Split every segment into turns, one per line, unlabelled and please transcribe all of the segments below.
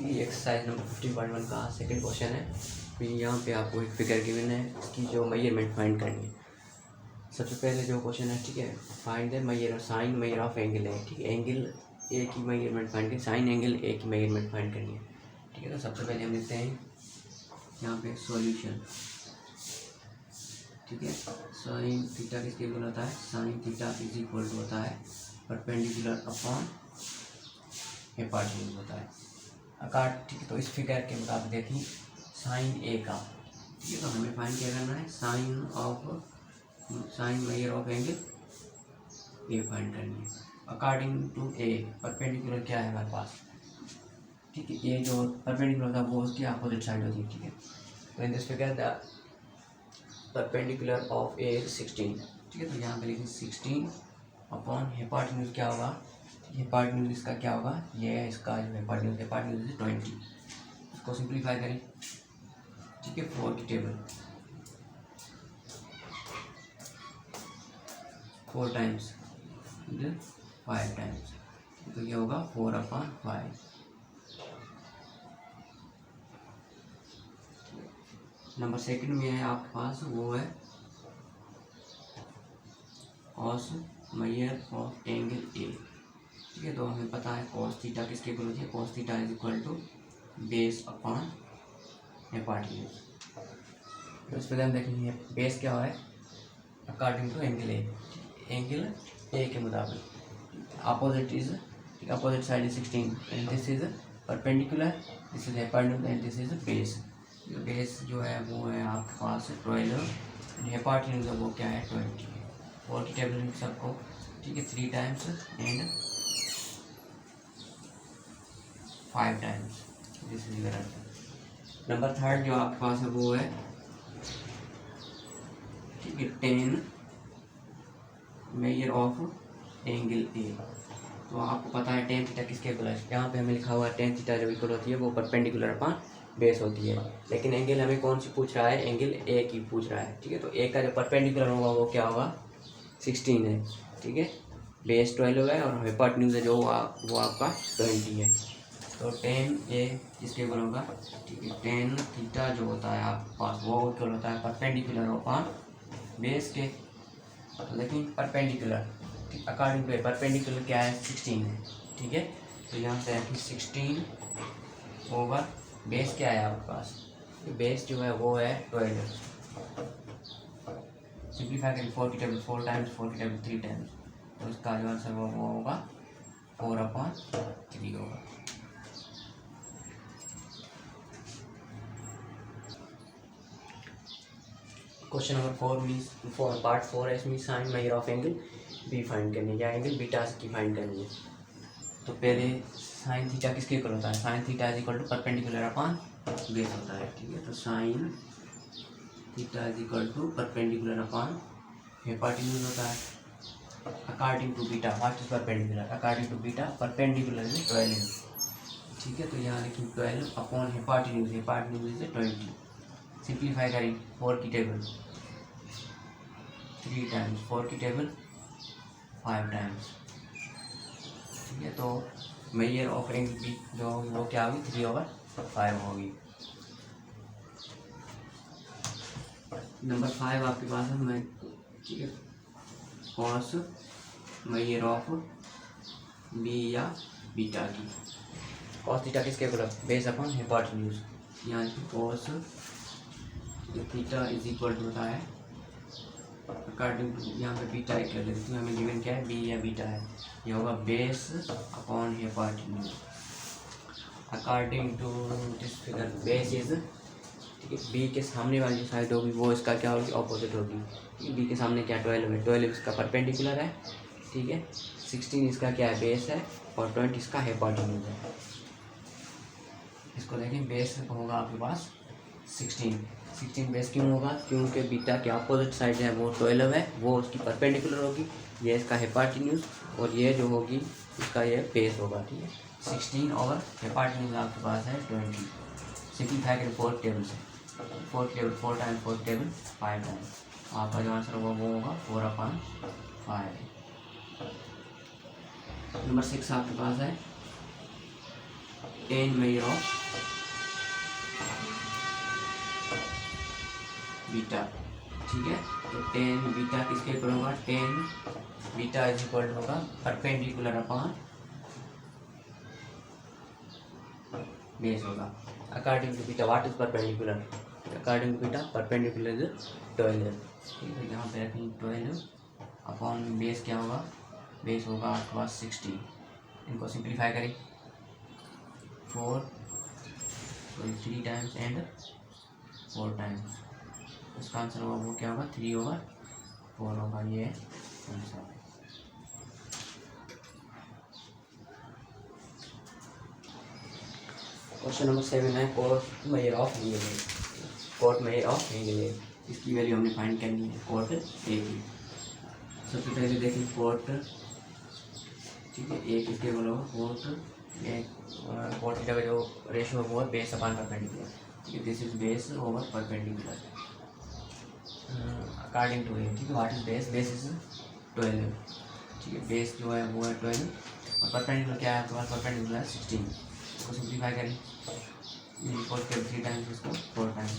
ये exercise number 50.1 का second question है। तो यहाँ पे आपको एक फिगर गिवन है, इसकी जो मेजरमेंट फाइंड करनी है। सबसे पहले जो क्वेश्चन है, ठीक है, find the measure sine measure of angle है, ठीक है। एंगल ए की मेजरमेंट फाइंड करनी, साइन एंगल ए की मेजरमेंट फाइंड करनी है, ठीक है। तो सबसे पहले हम लिखते हैं यहाँ पे सॉल्यूशन, ठीक है। साइन थीटा किसके इक्वल होता है, sine theta is equal to होता है परपेंडिकुलर अपॉन हिपोटेन्यूज होता है आकार, ठीक है। तो इस फिगर के मुताबिक देखिए साइन ए का, ठीक है, तो हमें फाइंड क्या करना है, sine measure of angle A find करनी है अकॉर्डिंग टू ए। परपेंडिकुलर क्या है हमारे पास, ठीक है, ये जो परपेंडिकुलर होता है वो उसकी अपोजिट साइड होती है, ठीक है। तो in this figure the perpendicular of A 16, ठीक है। तो यहाँ पे लिखिए 16 अपॉन हिपोटेन्यूज क्या होगा, हिपोटेन्यूज इसका क्या होगा, ये है इसका जो हिपोटेन्यूज 20। इसको सिंप्लीफाई करें, ठीक है। 4 की टेबल 4 टाइम्स 5 टाइम्स, तो ये होगा 4/5। नंबर सेकंड में है आपके पास, वो है कॉस मेजर ऑफ एंगल ए, ठीक है। तो हमें पता है कॉस थीटा किसके इक्वल होती है, cos theta is equal to base upon hypotenuse. तो इस फिगर में देखेंगे बेस क्या है, according to angle A, angle A के मुताबिक opposite is, opposite side is 16 and this is perpendicular, this is hypotenuse and this is base. Base जो है वो है आपके पास 12, हिपोटेन्यूज वो क्या है 20। 4 की टेबल में सबको, ठीक है, 3 times and 5 times, this is your answer. Number third जो आपके पास है वो है, ठीक है, 10 मेजर ऑफ एंगल ए। तो आपको पता है टेन थीटा किसके इक्वल है, यहाँ पे हमें लिखा हुआ है टेन थीटा जो इक्वल होती है वो परपेंडिकुलर अपॉन बेस होती है, लेकिन एंगल हमें कौन सी पूछ रहा है, एंगल ए की पूछ रहा है, ठीक है। तो ए का जो परपेंडिकुलर होगा वो क्या होगा 16 है, ठीक है। बेस 12 है और हिपोटेन्यूज है जो वो आपका 20 है। तो 10 ए किसके इक्वल होगा, ठीक है। 10 थीटा जो होता है आपके पास वो इक्वल होता है परपेंडिकुलर अपॉन बेस के, लेकिन परपेंडिकुलर अकॉर्डिंग टू परपेंडिकुलर क्या है 16 है, ठीक है। तो यहाँ से 16 ओवर बेस क्या है आपके पास, बेस जो है वो है 12। सिंप्लीफाई करें 4 की टेबल 4 टाइम्स, 4 की टेबल 3 टाइम्स, तो इसका जो आंसर वो होगा 4/3 होगा। क्वेश्चन नंबर 4 मीन पार्ट 4 है, इसमें sine measure of angle B find करनी है या एंगल बीटा की फाइंड करनी है। तो पहले साइन थीटा किसके इक्वल होता है, sine theta is equal to perpendicular upon base होता है, ठीक है। तो sine theta is equal to perpendicular upon hypotenuse होता है according to beta. What is perpendicular, according to beta perpendicular is 12, ठीक है। तो यहाँ लिखिए 12 upon hypotenuse, hypotenuse is 20। Simplify करें 4 की टेबल 3 टाइम्स, 4 की टेबल 5 टाइम्स, ठीक है। तो मेजर ऑफ एंगल बी जो वो क्या होगी 3/5 होगी। नंबर 5 आपके पास है, मैं, ठीक है, कॉस मेजर ऑफ बी या बीटा की। कॉस थीटा किसके इक्वल है, बेस अपॉन हिपोटेन्यूज, यहाँ cos theta is equal to होता है अकॉर्डिंग टू, यहाँ पे बीटा एक कर लेते हैं, हमें गिवन क्या है बी या बीटा है, ये होगा base upon hypotenuse according to this figure. Base is, ठीक है, बी के सामने वाली जो साइड होगी वो इसका क्या होगी, ऑपोजिट होगी, ठीक है। बी के सामने क्या 12 है, 12 इसका परपेंडिकुलर है, ठीक है। 16 इसका क्या है, बेस है, और 20 इसका हिपोटेन्यूज है। इसको देखें बेस होगा आपके पास 16 बेस क्यों होगा, क्योंकि बीटा के अपोजिट साइड है वो 12 है, वो उसकी परपेंडिकुलर होगी, ये इसका हिपोटेन्यूज, और ये जो होगी इसका ये बेस होगा, ठीक है। 16 और हिपोटेन्यूज आपके पास है 20। सिंप्लीफाई करें 4 टेबल से, 4 टेबल 4 टाइम्स, 4 टेबल 5 टाइम्स, आपका जो आंसर होगा वो होगा 4/5। नंबर 6 आपके पास है, टेन मेजर ऑफ बीटा, ठीक है। तो टेन बीटा किसके इक्वल होगा, टेन बीटा इज इक्वल होगा परपेंडिकुलर अपॉन बेस होगा। According to beta what is perpendicular, according to beta perpendicular is 12, ठीक है। यहाँ पे रखेंगे 12 अपॉन बेस क्या होगा, बेस होगा आपके पास 16। इनको सिंप्लीफाई करें 4 3 टाइम्स एंड 4 टाइम्स, इसका आंसर होगा वो क्या होगा 3/4 होगा, ये आंसर। क्वेश्चन नंबर 7 है cot measure of angle A, cot measure of angle A, इसकी वैल्यू हमने फाइंड करनी है कोट ए की। सबसे पहले देखें कोट, ठीक है, ए किसके बोलो कोट ए, कोट थीटा का जो रेशियो वो है बेस अपॉन परपेंडिकुलर, ठीक है। This is base over perpendicular according to A, ठीक है। What is base, base is 12, ठीक है। बेस जो है वो है 12 और परपेंडिकुलर क्या है आपके पास, परपेंडिकुलर है 16। इसको सिंप्लीफाई करें, इक्वल कर 3 टाइम्स इसको 4 टाइम्स,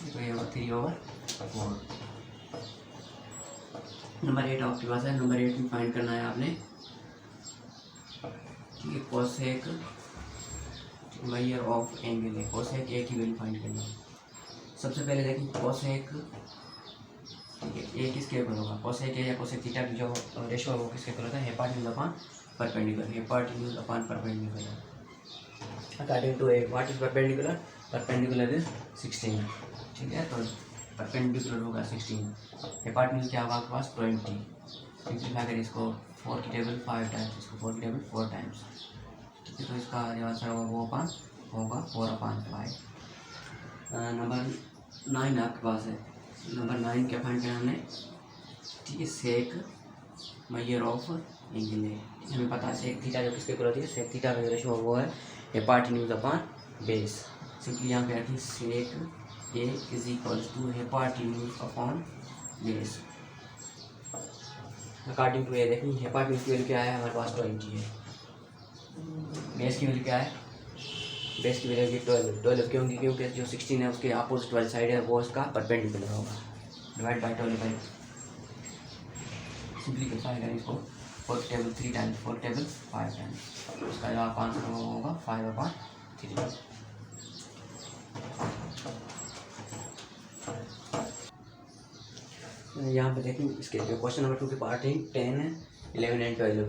तो ये होगा 3/4। नंबर 8 आपके पास है, नंबर 8 में फाइंड करना है आपने, ठीक है, कोसेक मेजर ऑफ एंगल है, कोसेक ए की वैल्यू फाइंड करनी है। सबसे पहले देखें कोसेक, ठीक है, ए किसके इक्वल होगा, कोसेक ए या कोसेक थीटा की जो रेशियो है वो किसके इक्वल होता है, hypotenuse upon perpendicular, hypotenuse upon perpendicular. According to A what is perpendicular, perpendicular is 16, ठीक है। तो परपेंडिकुलर होगा 16, हिपोटेन्यूज क्या होगा आपके पास 20। सिंप्लीफाई करें इसको 4 की टेबल 5 टाइम्स, इसको 4 की टेबल 4 टाइम्स, ठीक है। तो इसका जो आंसर होगा वो होगा 4/5। नंबर 9 आपके पास है, नंबर 9 क्या फाइंड किया हमने, ठीक है, सेक मेजर ऑफ एंगल है। हमें पता है सेक थीटा जो किसके इक्वल होती है, सेक थीटा का जो रेशियो वो है हिपोटेन्यूज अपॉन बेस। सिंपली यहाँ पे रखें sec A is equal to hypotenuse upon base. According to A देखें हिपोटेन्यूज की वैल्यू क्या है हमारे पास 20 है, बेस की वैल्यू क्या है, बेस की वैल्यू 12 क्योंकि जो 16 है उसके अपोजिट वाली साइड है वो इसका परपेंडिकुलर होगा, डिवाइड बाई 12 बाई, सिंप्लीफाई करें इसको 4 टेबल 3 टाइम्स 4 टेबल 5 टाइम्स, उसका जवाब आंसर होगा 5/3। यहाँ पे देखें इसके जो क्वेश्चन नंबर 2 के पार्ट है 10, 11 एंड 12।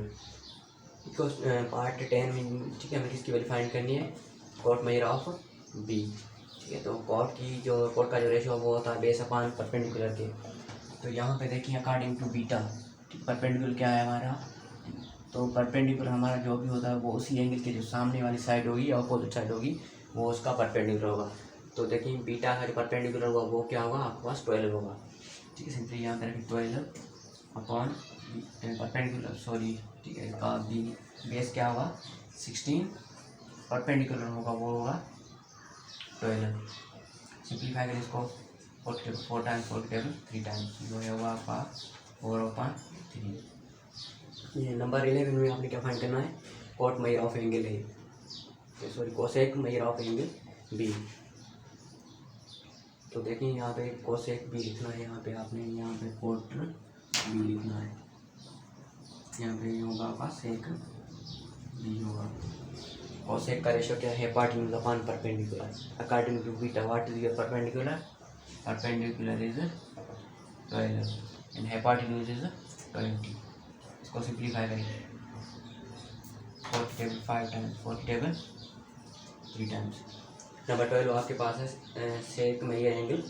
पार्ट 10 में, ठीक है, हमें किसकी वैल्यू फाइंड करनी है, कोट मेजर ऑफ बी, ठीक है। तो कोट का जो रेशियो वो होता है बेस अपॉन परपेंडिकुलर के। तो यहाँ पे देखिए अकॉर्डिंग टू बीटा, ठीक, परपेंडिकुलर क्या है हमारा, तो परपेंडिकुलर हमारा जो भी होता है वो उसी एंगल के जो सामने वाली साइड होगी या अपोजिट साइड होगी वो उसका परपेंडिकुलर होगा। तो देखिए बीटा का जो परपेंडिकुलर होगा वो क्या होगा आपके पास 12 होगा, ठीक है। सिंपली यहाँ पे रखें 12 अपॉन परपेंडिकुलर, सॉरी, ठीक है, इसका बी बेस क्या होगा 16, परपेंडिकुलर होगा वो होगा 12। सिंप्लीफाई करें इसको 4 टाइम्स 4 टेबल 3 टाइम्स, जो है वो आपका 4/3। ये नंबर 11 में आपने क्या फाइंड करना है, cot measure of angle A, sorry cosec measure of angle B. तो देखिए यहाँ पे कोसेक बी लिखना है, यहाँ पे आपने यहाँ पे कोट बी लिखना है, यहाँ पे होगा आपका सेक बी होगा। कोसेक का रेशियो क्या है, hypotenuse upon perpendicular. According to beta what is your perpendicular, perpendicular is 12 and hypotenuse is 20। इसको सिंप्लीफाई करेंगे 4 की टेबल 5 टाइम्स 4 की टेबल 3 टाइम्स। नंबर 12 आपके पास है सेक मेजर एंगल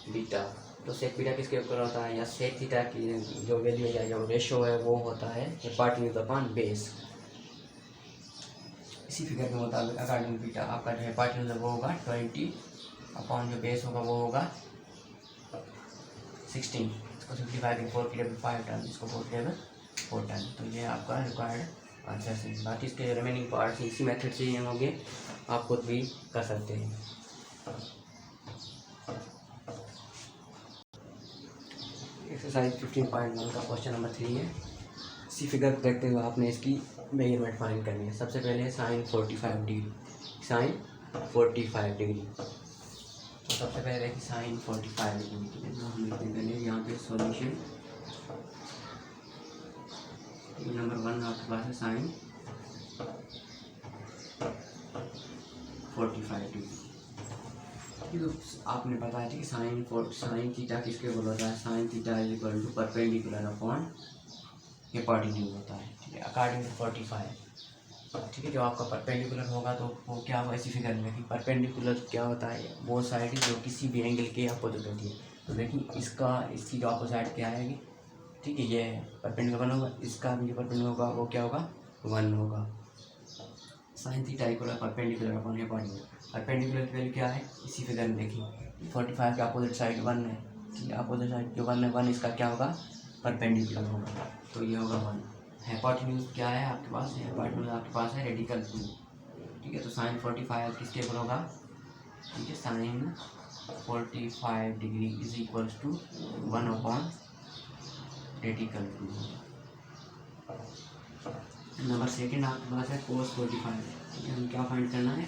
बीटा। तो सेक बीटा किसके ऊपर होता है, या सेक थीटा की जो वैल्यू या जो रेशियो है वो होता है हिपोटेन्यूज अपॉन बेस। इसी फिगर के मुताबिक अकॉर्डिंग टू बीटा आपका जो हिपोटेन्यूज है वो होगा 20 अपॉन जो बेस होगा वो होगा 16। इसको सिंप्लीफाई करें 4 की टेबल 5 टाइम्स, इसको 4 की टेबल 4 टाइम्स। तो ये आपका रिक्वायर्ड आंसर है। बाकी इसके रिमेनिंग पार्ट्स इसी मेथड से ही होंगे, आप खुद भी कर सकते हैं। एक्सरसाइज 15.1 का क्वेश्चन नंबर 3 है। इसी फिगर को देखते हुए आपने इसकी मेजरमेंट फाइंड करनी है। सबसे पहले साइन 45 डिग्री, साइन 45 डिग्री। तो सबसे पहले देखिए साइन 45 डिग्री के लिए हम लिखते हैं यहाँ पे सॉल्यूशन। नंबर 1 आपके पास है साइन 45 डिग्री। तो आपने बताया था कि साइन थीटा किसके इक्वल होता है, sine theta is equal to perpendicular upon hypotenuse होता है, ठीक है, अकॉर्डिंग टू 45, ठीक है। जो आपका परपेंडिकुलर होगा तो वो क्या होगा, इसी फिगर में देखिए परपेंडिकुलर क्या होता है, वो साइड जो किसी भी एंगल के अपोजिट होती है। तो देखिए इसकी जो अपोजिट क्या आएगी, ठीक है, ये परपेंडिकुलर 1 होगा, इसका भी जो परपेंडिकुलर होगा वो क्या होगा, 1 होगा। Sine theta equal perpendicular upon hypotenuse. Perpendicular की वैल्यू क्या है, इसी फिगर में देखिए 45 के अपोजिट साइड 1 है, ठीक है, अपोजिट साइड जो 1 है 1 इसका क्या होगा, परपेंडिकुलर होगा, तो ये होगा 1। हिपोटेन्यूज क्या है आपके पास, हिपोटेन्यूज आपके पास है रेडिकल 2, ठीक है। तो साइन 45 किसके इक्वल होगा, ठीक है, sine 45 degree is equals to 1 upon radical 2। Number second आपके पास है कोस 45, ठीक है। हम क्या फाइंड करना है,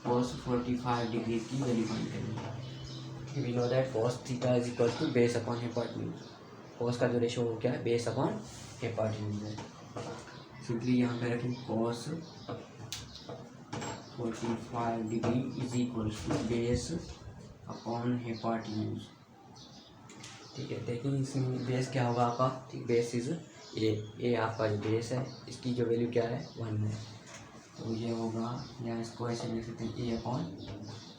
कोस 45 डिग्री की वैल्यू फाइंड करनी है। We know that cos theta is equal to base upon hypotenuse. Cos का जो रेशियो वो क्या है, बेस अपॉन हिपोटेन्यूज है। सिंपली यहाँ पे रखें cos 45 degree is equal to base upon hypotenuse, ठीक है। देखिए इसमें बेस क्या होगा आपका, ठीक, बेस इज ए आपका जो बेस है इसकी जो वैल्यू क्या है, 1 है, तो ये होगा, या इसको ऐसे लिख सकते हैं ए अपॉन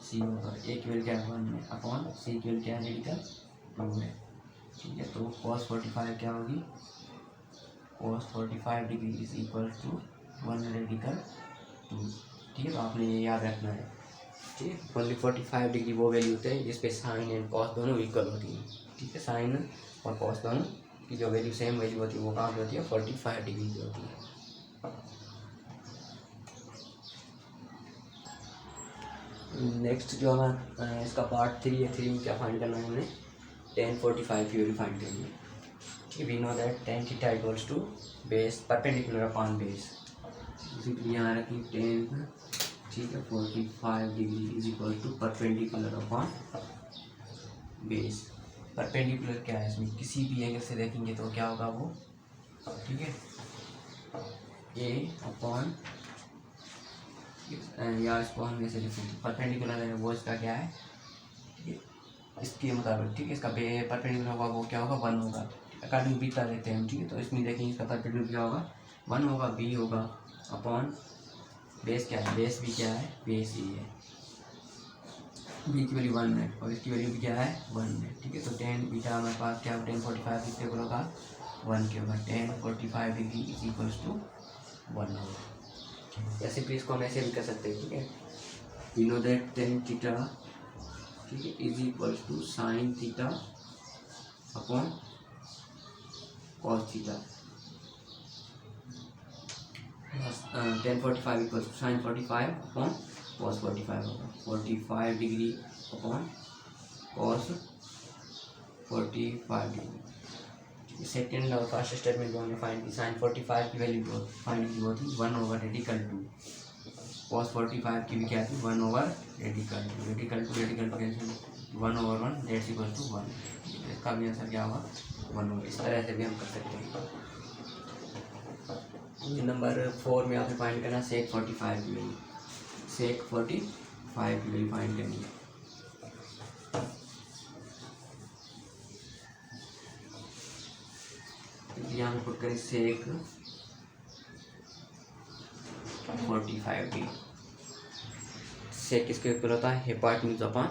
सी होगा। ए की वैल्यू क्या है, 1 है, अपॉन सी की वैल्यू क्या है, रेडिकल 2 है, ठीक है। तो cos 45 क्या होगी, cos 45 degree is equal to 1 radical 2, ठीक है। तो आपने ये याद रखना है, ठीक है। ओनली 45 डिग्री वो वैल्यू होते हैं जिस पे साइन एंड कॉस दोनों इक्वल होती हैं, ठीक है। साइन और कॉस दोनों की जो वैल्यू सेम वैल्यू होती है वो कहाँ पे होती है, 45 डिग्री की होती है। नेक्स्ट जो हमारा इसका पार्ट 3 है, 3 में क्या फाइंड करना है हमने, tan 45 की वैल्यू फाइंड करनी है, ठीक है। We know that tan theta equals to base perpendicular upon base, simply यहाँ रखें tan, ठीक है, 45 degree is equal to perpendicular upon base. Perpendicular क्या है, इसमें किसी भी एंगल से देखेंगे तो क्या होगा वो, ठीक है, ए अपॉन, या इसको हम ऐसे लिखेंगे परपेंडिकुलर है वो इसका क्या है, ठीक है, इसके मुताबिक, ठीक है, इसका परपेंडिकुलर होगा वो क्या होगा, 1 होगा, अकॉर्डिंग बीटा लेते हैं हम, ठीक है। तो इसमें देखेंगे इसका परपेंडिकुलर क्या होगा, 1 होगा, बी होगा, अपॉन बेस क्या है, बेस भी क्या है, बेस ही है, बी की वैल्यू 1 है और इसकी वैल्यू भी क्या है, 1 है, ठीक है। तो tan बीटा हमारे पास क्या, tan 45 किसके इक्वल होगा, 1 के होगा, tan 45 degree is equals to 1 होगा। या सिंपली इसको हम ऐसे भी कर सकते हैं, ठीक है। We know that tan theta, ठीक है, is equals to sine theta upon cos theta, tan 45 equals to sine 45 upon cos 45 होगा, 45 degree upon cos 45 degree. Second और फर्स्ट स्टेटमेंट जो हमने फाइंड की, साइन 45 की वैल्यू फाइंड की वो थी 1 ओवर रेडिकल 2, कॉस 45 की भी क्या थी, 1 over radical 2, radical 2 cancel, 1 over 1 that's equal to 1, इसका भी आंसर क्या होगा, 1 होगा। इस तरह से भी हम कर सकते हैं। नंबर 4 में आपने फाइंड करना सेक 45 की वैल्यू, सेक 45 की वैल्यू फाइंड करनी है। यहाँ पे पुट करें सेक 45 डी, सेक किसके इक्वल होता है, हिपोटेन्यूज अपॉन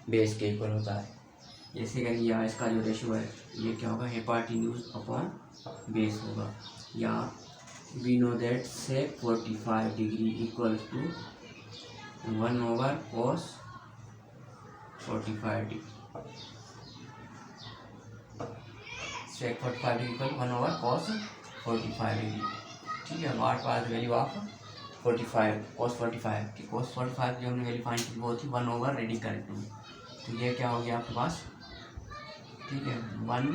बेस के इक्वल होता है। जैसे करेंगे या इसका जो रेशियो है ये क्या होगा, हिपोटेन्यूज अपॉन बेस होगा, या we know that sec 45 degree equal to 1 over cos 45 degree, sec 45 degree equal 1 over cos 45 degree, ठीक है। What was value of 45 cos 45 की, कॉस 45 की हमने वैल्यू फाइंड की वो थी 1 ओवर रेडिकल 2, तो ये क्या हो गया आपके पास, ठीक है, 1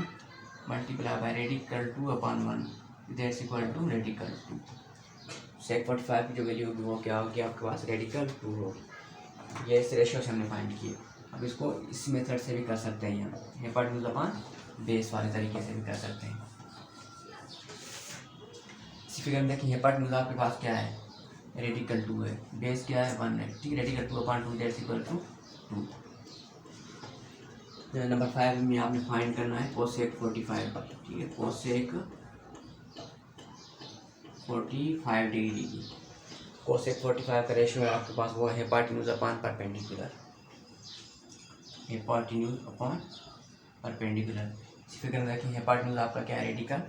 multiply by radical 2 upon 1 that's equal to radical 2, sec 45 की जो वैल्यू होगी वो क्या होगी आपके पास, रेडिकल 2 होगी। ये इस रेशियो से हमने फाइंड किए। अब इसको इस मेथड से भी कर सकते हैं, हम हिपार्टिन्यूज अपॉन बेस वाले तरीके से भी कर सकते हैं। इसी फिगर में देखिए हिपार्टिन्यूज आपके पास क्या है, रेडिकल 2 है, बेस क्या है 1 है, ठीक है। Radical 2 upon 2 that's equal to 2। Number 5 में आपने फाइंड करना है कोसेक 45, ठीक है। कोसेक 45 डिग्री की कोसेक 45 का रेशियो है आपके पास, वो है हिपार्टिन्यूज अपॉन परपेंडिकुलर, हिपार्टिन्यूज अपॉन परपेंडिकुलर। इसी फिगर में देखिए हिपार्टिन्यूज आपका क्या है, रेडिकल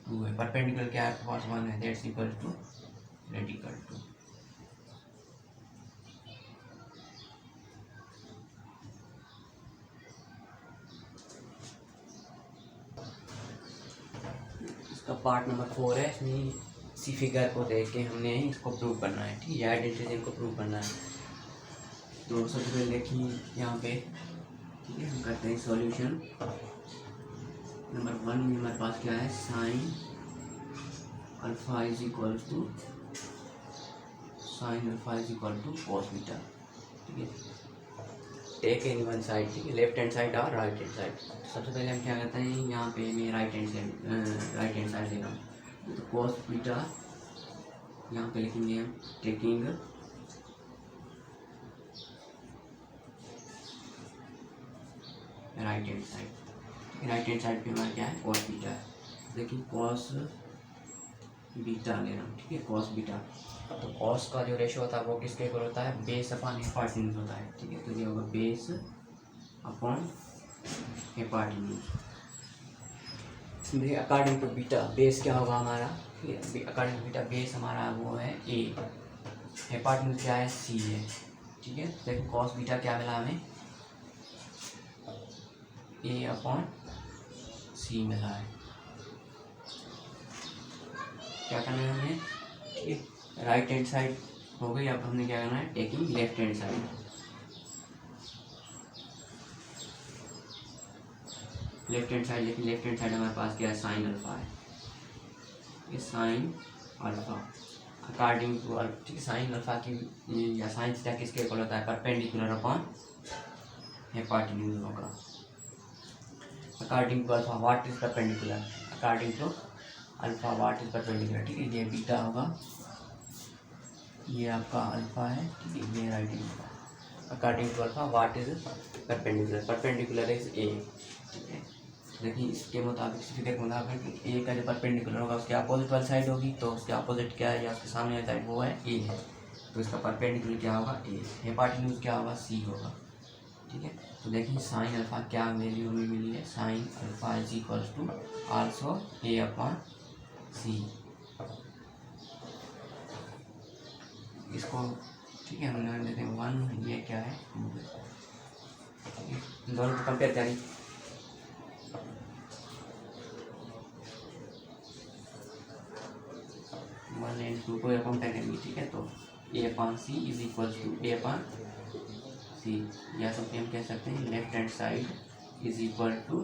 2 है, परपेंडिकुलर क्या है आपके पास 1 है, दैट्स इक्वल टू रेडिकल 2। इसका पार्ट नंबर 4 है, इसमें इसी फिगर को देख के हमने इसको प्रूव करना है, ठीक है, आइडेंटिटी को प्रूव करना है। तो सबसे पहले देखिए यहाँ पे, ठीक है, हम करते हैं सॉल्यूशन। नंबर 1 में हमारे पास क्या है, sine alpha is equal to cos beta, ठीक है। टेक एनी वन साइड, ठीक है, लेफ्ट हैंड साइड और राइट हैंड साइड। सबसे पहले हम क्या करते हैं, यहाँ पे मैं राइट हैंड साइड ले रहा हूँ, तो कॉस बीटा यहाँ पे लिखेंगे हम, taking right hand side. Right hand side पे हमारा क्या है, कॉस बीटा है। देखिए कॉस बीटा ले रहा हूँ, ठीक है, कॉस बीटा। तो कॉस का जो रेशियो होता है वो किसके इक्वल होता है, बेस अपॉन हिपार्टिन्यूज होता है, ठीक है। तो ये होगा बेस अपॉन हिपार्टिन्यूज। इसमें अकॉर्डिंग टू बीटा बेस क्या होगा हमारा, अकॉर्डिंग टू बीटा बेस हमारा वो है ए, हिपार्टिन्यूज क्या है, सी है, ठीक है। देखो कॉस बीटा क्या मिला हमें, ए अपॉन सी मिला है। क्या करना है हमें, ठीक है, राइट हैंड साइड हो गई। अब हमने क्या करना है, taking left hand side. Left hand side, लेकिन लेफ्ट हैंड साइड हमारे पास क्या है, साइन अल्फा है, ये साइन अल्फा अकॉर्डिंग टू, ठीक है, साइन अल्फा की या साइन थीटा किसके इक्वल होता है, परपेंडिकुलर अपॉन हिपार्टिन्यूज होगा। According to alpha what is perpendicular, according to alpha what is perpendicular, ठीक है। ये बीटा होगा, ये आपका अल्फा है, ठीक है, ये right hand. According to alpha what is perpendicular, perpendicular is A, ठीक है। देखिए इसके मुताबिक, इसी फिगर के मुताबिक ए का जो परपेंडिकुलर होगा उसके अपोजिट वाली साइड होगी, तो उसके अपोजिट क्या है या उसके सामने वाली साइड वो है ए है, तो इसका परपेंडिकुलर क्या होगा, ए। हिपार्टिन्यूज क्या होगा, सी होगा, ठीक है। तो देखिए साइन अल्फा क्या वैल्यू हमें मिली है, sine alpha is equal to also A upon C. इसको, ठीक है, हम मान लेते हैं 1, ये क्या है 2, दोनों को कंपेयर करें। वन एंड 2 को कंपेयर करेंगे, ठीक है। तो A upon C is equal to A upon C, या तो हम कह सकते हैं left hand side is equal to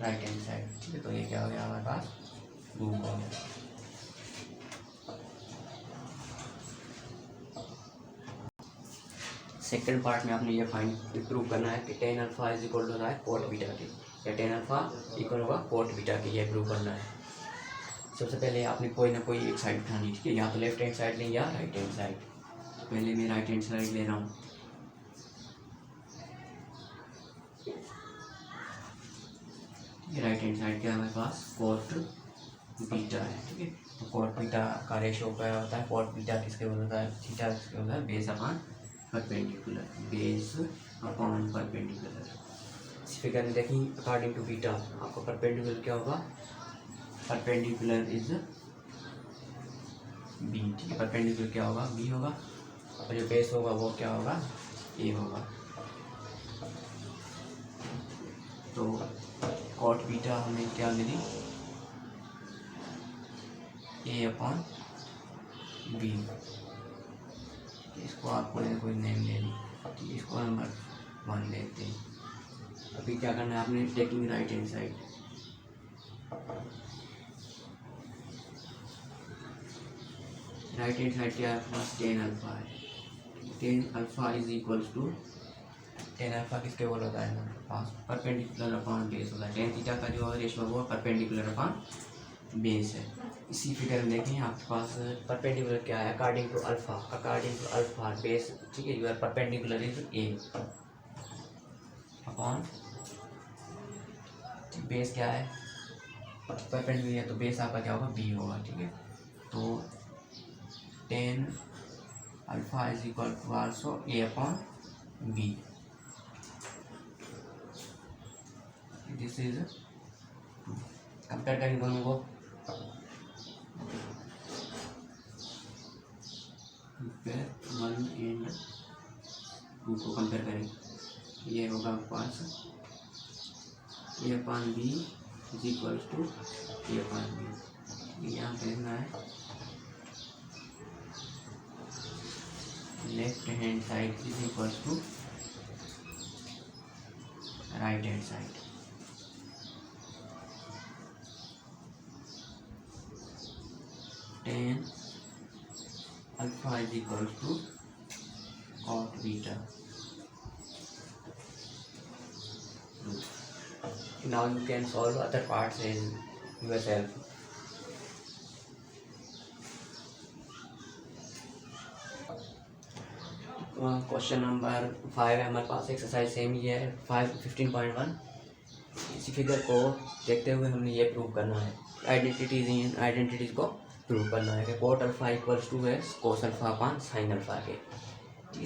right hand side, ठीक है। तो ये क्या हो गया हमारे पास, 2 हो गया। सेकंड पार्ट में आपने ये फाइंड प्रूव करना है कि tan alpha is equal to होता है कोट बीटा के, या टेन अल्फा इक्वल होगा कोट बीटा के, ये प्रूव करना है। सबसे पहले आपने कोई ना कोई एक साइड उठानी, ठीक है, या तो लेफ्ट हैंड साइड लें या राइट हैंड साइड। तो पहले मैं राइट हैंड साइड ले रहा हूँ, राइट हैंड साइड क्या हमारे पास, कोट बीटा है, ठीक है। तो कोट बीटा का रेशियो क्या होता है, कोट बीटा किसके बराबर होता है, थीटा किसके होता है, base upon perpendicular, base upon perpendicular. इस फिगर में देखिए अकॉर्डिंग टू बीटा आपको परपेंडिकुलर क्या होगा, परपेंडिकुलर इज बी, ठीक है। परपेंडिकुलर क्या होगा, बी होगा, और जो बेस होगा वो क्या होगा, ए होगा। तो कॉट बीटा हमें क्या मिली, ए अपॉन बी। इसको आपको कोई नेम ले ली, ठीक है, इसको नंबर 1 लेते हैं। अभी क्या करना है आपने, taking right hand side, right hand side क्या है आपके पास, टेन अल्फा है, tan alpha is equals to, tan alpha किसके बोल होता है हमारे पास, परपेंडिकुलर अपॉन बेस होता है, टेन थीटा का जो रेशो वो परपेंडिकुलर अपॉन बेस है। इसी फिगर में देखें आपके पास परपेंडिकुलर क्या है, अकॉर्डिंग टू अल्फा बेस, ठीक है, your perpendicular is A upon base क्या है, परपेंडिकुलर है तो बेस आपका क्या होगा, बी होगा, ठीक है। तो tan alpha is equal to also A upon B, this is compare करेंगे दोनों को, वन एंड टू को कंपेयर करें, ये होगा आपके पास A upon B is equal to A upon B, यहाँ पे लिखना है left hand side is equal to right hand side, tan alpha is equal to cot beta. Now you can solve other parts in yourself. Question number 5 है हमारे पास, exercise same ही है 15.1। इसी figure को देखते हुए हमने ये प्रूव करना है, आइडेंटिटीज़ को प्रूव करना है कि कोट अल्फा इक्वल्स टू है cos alpha upon sine alpha के।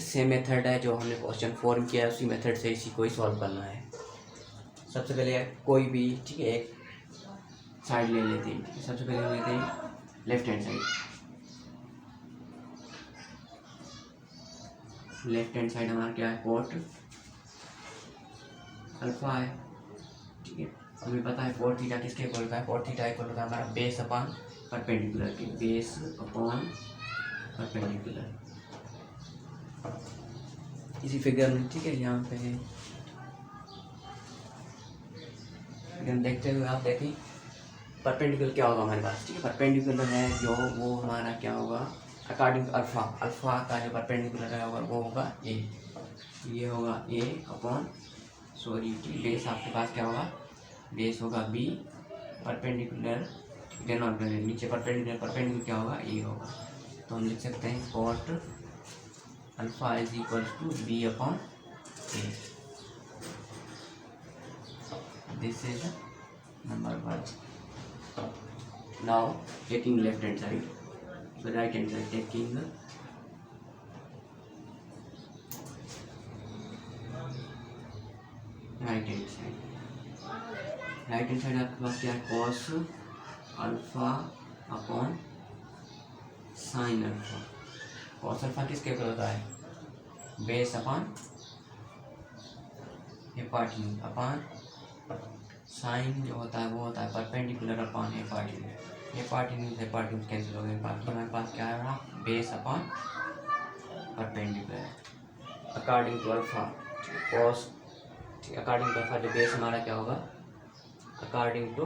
सेम मेथड है जो हमने क्वेश्चन फॉर्म किया है, उसी मेथड से इसी को ही सॉल्व करना है। सबसे पहले कोई भी, ठीक है, एक साइड ले लेते हैं, सबसे पहले लेते हैं left hand side, left hand side हमारा क्या है, कोट अल्फा है, ठीक है। हमें पता है कोट थीटा किसके इक्वल होता है, कोट थीटा इक्वल होता है हमारा बेस अपॉन परपेंडिकुलर के, बेस अपॉन परपेंडिकुलर। इसी फिगर में, ठीक है, यहाँ पे देखते हुए आप देखें परपेंडिकुलर क्या होगा हमारे पास, ठीक है, परपेंडिकुलर है जो वो हमारा क्या होगा, अकॉर्डिंग अल्फा, अल्फा का जो परपेंडिकुलर है वो होगा ए, ये होगा ए अपॉन सॉरी बेस आपके पास क्या होगा, बेस होगा बी, परपेंडिकुलर नीचे परपेंडिकुलर क्या होगा, ए होगा। तो हम लिख सकते हैं cot alpha is equal to B upon A, this is number 1. Now taking left hand side, so right hand side taking right hand side, right hand side आपके पास क्या है, cos alpha upon sine alpha, cos alpha किसके ऊपर होता है, base upon हिपोटेन्यूज upon sine जो होता है वो होता है परपेंडिकुलर अपॉन हिपोटेन्यूज कैंसिल हो गए, बाकी हमारे पास क्या है, base upon perpendicular according to alpha cos, according to alpha जो बेस हमारा क्या होगा, अकॉर्डिंग टू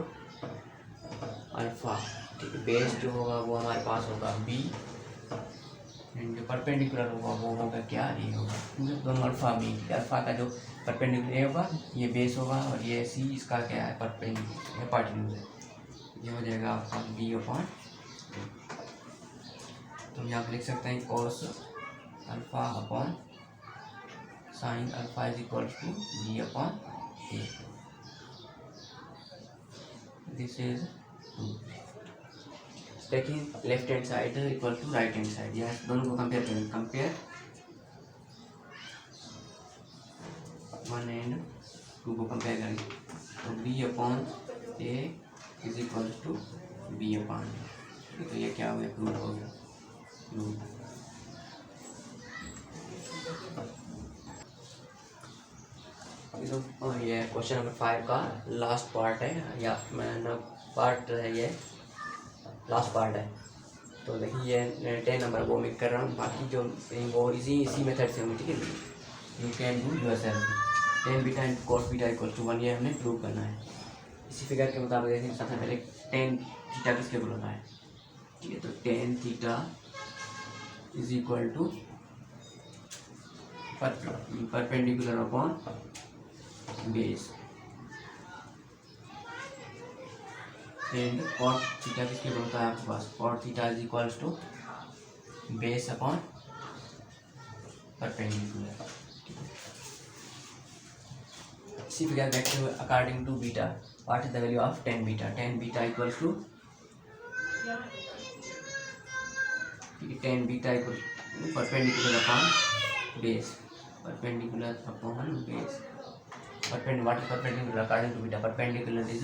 अल्फा, ठीक है, बेस जो होगा वो हमारे पास होगा बी एंड जो परपेंडिकुलर होगा वो होगा क्या, ए होगा, दोनों अल्फा बी, अल्फा का जो परपेंडिकुलर ए होगा ये बेस होगा और ये सी इसका क्या है, परपेंडिकुलर हिपोटेन्यूज है, ये हो जाएगा आपका बी अपॉन। तो यहाँ पर लिख सकते हैं cos alpha upon sine alpha is equal to B upon A, this is 2। देखिए left hand side equal to right hand side, यह दोनों को कंपेयर करेंगे, कंपेयर 1 एंड 2 को कंपेयर करेंगे, तो B upon A is equal to B upon A, तो ये क्या हो गया, प्रूव हो गया, प्रूव। तो ये क्वेश्चन नंबर 5 का लास्ट पार्ट है, या पार्ट है, ये लास्ट पार्ट है। तो देखिए ये 10 नंबर वो मैं कर रहा हूँ, बाकी जो वो इसी मेथड से होंगे, ठीक है, you can do yourself. Tan beta and cos beta equal to 1 ये हमने प्रूव करना है। इसी फिगर के मुताबिक देखें, सबसे पहले टेन थीटा किसके इक्वल होता है, ठीक है, तो tan theta is equal to perpendicular upon base and cot theta किसके बराबर होता है आपके पास, cot theta is equals to base upon perpendicular. See figure back to according to beta, what is the value of tan beta? Tan beta equals to tan beta equals perpendicular upon base, perpendicular upon base. What is perpendicular according to beta? Perpendicular is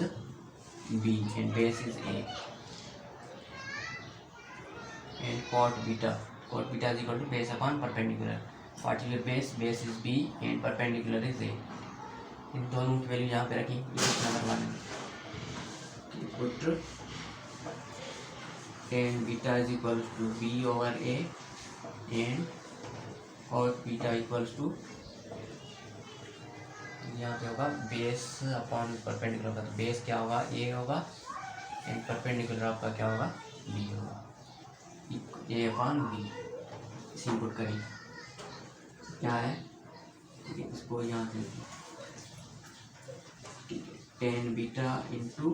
b and base is a, and cot beta is equal to base upon perpendicular. What is your base? Base is b and perpendicular is a. इन दोनों की value यहाँ पे रखी, number 1 put tan beta is equal to b over a and cot beta equals to यहाँ पे होगा base upon perpendicular का, तो बेस क्या होगा a होगा एंड परपेंडिकुलर आपका क्या होगा b होगा, a अपॉन b। इसी पुट करें क्या है, इसको यहाँ से tan beta into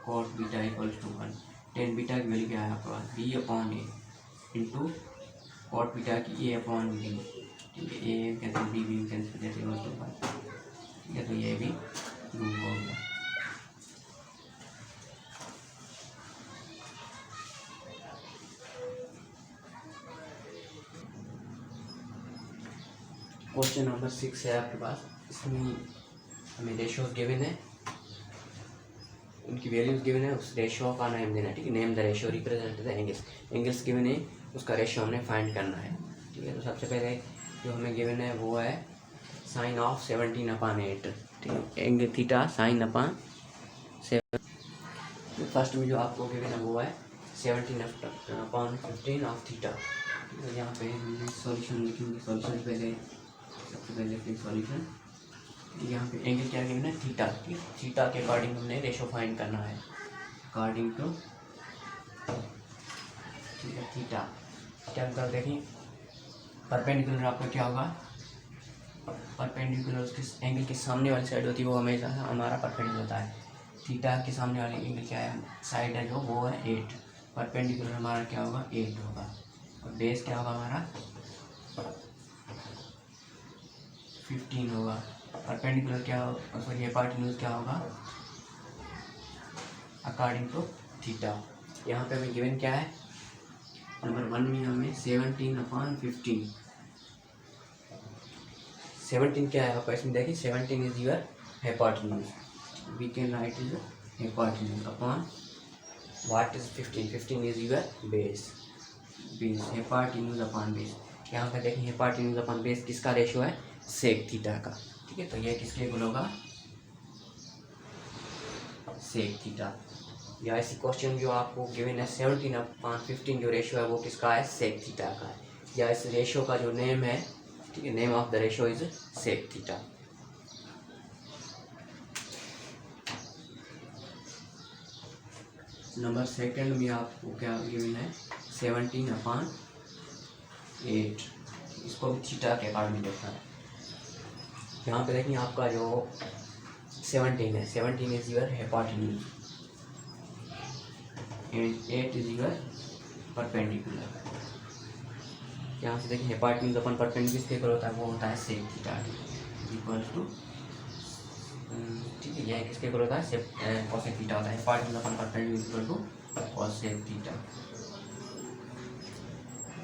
cot beta equals to 1। tan beta की वैल्यू क्या है आपके पास, b upon a into cot beta की a अपॉन b, ठीक है, a कैंसिल b कैंसिल जैसे इक्वल्स टू 1, ठीक है, तो ये भी प्रूव हो गया। क्वेश्चन नंबर 6 है आपके पास, इसमें हमें रेशियोज गिवन है, उनकी वैल्यूज गिवन है, उस रेशियो का नेम देना है, ठीक है। Name the ratio represent the angles, angles given है, उसका रेशियो हमने फाइंड करना है, ठीक है। तो सबसे पहले जो हमें गिवन है वो है साइन ऑफ 17/8, ठीक है, angle theta sine upon 7। First में जो आपको गिवन है वो है 17/15 ऑफ थीटा। तो यहाँ पे सॉल्यूशन लिखेंगे, सॉल्यूशन पहले सबसे पहले सॉल्यूशन, यहाँ पे एंगल क्या गिवन है थीटा, ठीक है, थीटा के अकॉर्डिंग हमने रेशो फाइंड करना है, अकॉर्डिंग टू, ठीक है, थीटा क्या कर देखें, परपेंडिकुलर आपका क्या होगा, परपेंडिकुलर उसके एंगल के सामने वाली साइड होती है वो हमेशा हमारा परपेंडिकुलर होता है। थीटा के सामने वाली एंगल क्या है, साइड है जो वो है 8, परपेंडिकुलर हमारा क्या होगा 8 होगा, और बेस क्या होगा हमारा 15 होगा, परपेंडिकुलर क्या होगा, सॉरी हाइपोटेन्यूज क्या होगा अकॉर्डिंग टू थीटा। यहाँ पे हमें गिवन क्या है, नंबर 1 में हमें 17/15, 17 क्या है आपका, इसमें देखिए 17 is your hypotenuse, we can write is hypotenuse upon what is 15 is your base, hypotenuse upon base. यहाँ पे देखिए हाइपोटेन्यूज अपॉन बेस किसका रेशियो है, सेक थीटा का, ठीक है, तो ये किसके इक्वल होगा, सेक थीटा। या ऐसी क्वेश्चन जो आपको गिवन है 17/15 जो रेशियो है वो किसका है, सेक थीटा का है, या इस रेशियो का जो नेम है, ठीक है, name of the ratio is sec theta. Number 2 में आपको क्या गिवन है 17/8, इसको भी थीटा के अकॉर्डिंग देखना है। यहाँ पे देखिए आपका जो 17 है, 17 is your hypotenuse and 8 is your perpendicular. यहाँ से देखिए हाइपोटेन्यूज अपन परपेंडिकुलर किसके इक्वल होता है, वो होता है सेक थीटा इक्वल्स टू, ठीक है, यह किसके इक्वल होता है, कोसेक थीटा होता है, hypotenuse upon perpendicular equal to cosec theta.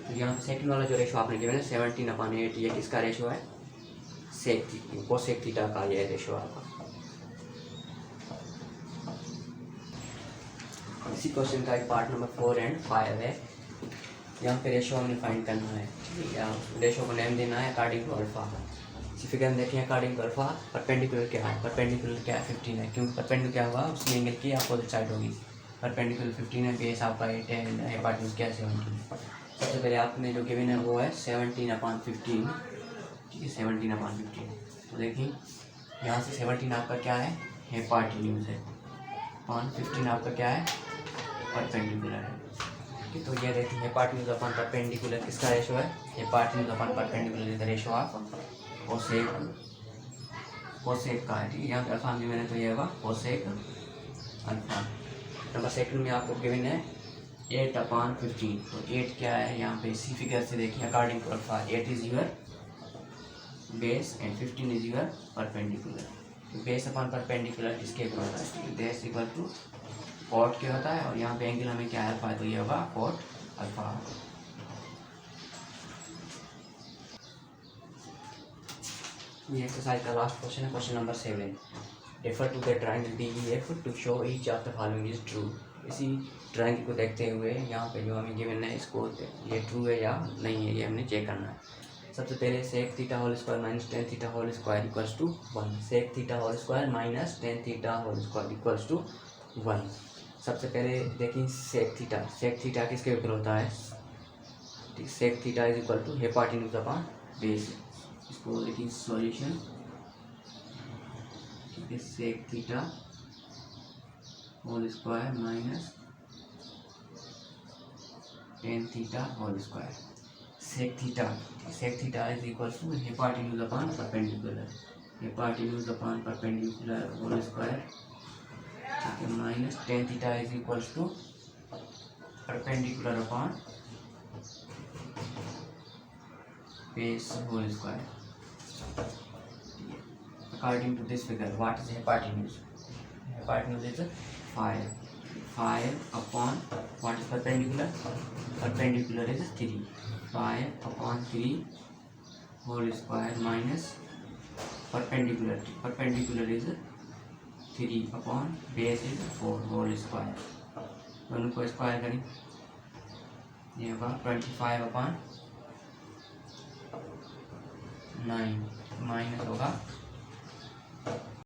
तो यहाँ सेकंड वाला जो रेशो आपने गिवन है 17/8, ये किसका रेशो है, सेक कोसेक थीटा का ये रेशो आपका। इसी क्वेश्चन का एक पार्ट नंबर 4 एंड 5 है, यहाँ पे रेशो हमने फाइंड करना है, ठीक है, रेशो को नेम देना है अकॉर्डिंग टू अल्फा। इसी फिगर में देखें अकॉर्डिंग टू अल्फा परपेंडिकुलर क्या है, परपेंडिकुलर क्या है 15 है, क्योंकि परपेंडिकुलर क्या हुआ उसकी एंगल की अपोजिट साइड होगी, परपेंडिकुलर 15 है, बेस आपका 8 है एंड हाइपोटेन्यूज क्या है 17। सबसे पहले आपने जो गिवन है वो है 17/15, ठीक है, 17/15। तो देखिए यहाँ से 17 आपका क्या है, हाइपोटेन्यूज है, 15 आपका क्या है, परपेंडिकुलर है, ठीक है, तो ये देखिए हिपाटेन्यूज अपॉन परपेंडिकुलर किसका रेशो है, hypotenuse upon perpendicular is the ratio of cosec का है। ठीक है, यहाँ पे अल्फा में मैंने तो ये होगा कोसेक अल्फा। नंबर सेकंड में आपको गिवन है 8/15। तो 8 क्या है यहाँ पे इसी फिगर से देखिए, according to alpha 8 is your base and 15 is your perpendicular. Base upon perpendicular किसके इक्वल होता है, बेस इक्वल टू कॉट क्या होता है, और यहाँ पे एंगल हमें क्या अल्फा है तो ये होगा कॉट अल्फा। ये एक्सरसाइज का लास्ट क्वेश्चन है, question number 7। Refer to the triangle DEF to show each of the following is true. इसी ट्रायंगल को देखते हुए यहाँ पे जो हमें गिवन है इसको ये ट्रू है या नहीं है ये हमने चेक करना है। सबसे पहले sec theta whole square minus tan theta whole square equals to 1। Sec theta whole square minus tan theta whole square equals to 1। सबसे पहले देखिए सेक थीटा किसके इक्वल होता है, sec theta is equal to hypotenuse upon base. इसको देखिए solution, ठीक है, sec theta whole square minus tan theta whole square. Sec theta is equal to hypotenuse upon perpendicular, hypotenuse upon perpendicular whole square, ठीक है, minus tan theta is equal to perpendicular upon base whole square. According to this figure, what is hypotenuse? Hypotenuse is 5 upon what is perpendicular? Perpendicular is 3. 5 upon 3 whole square minus perpendicular. Perpendicular is 3 upon base is 4 whole square. दोनों को square करें, ये होगा 25 upon 9 minus होगा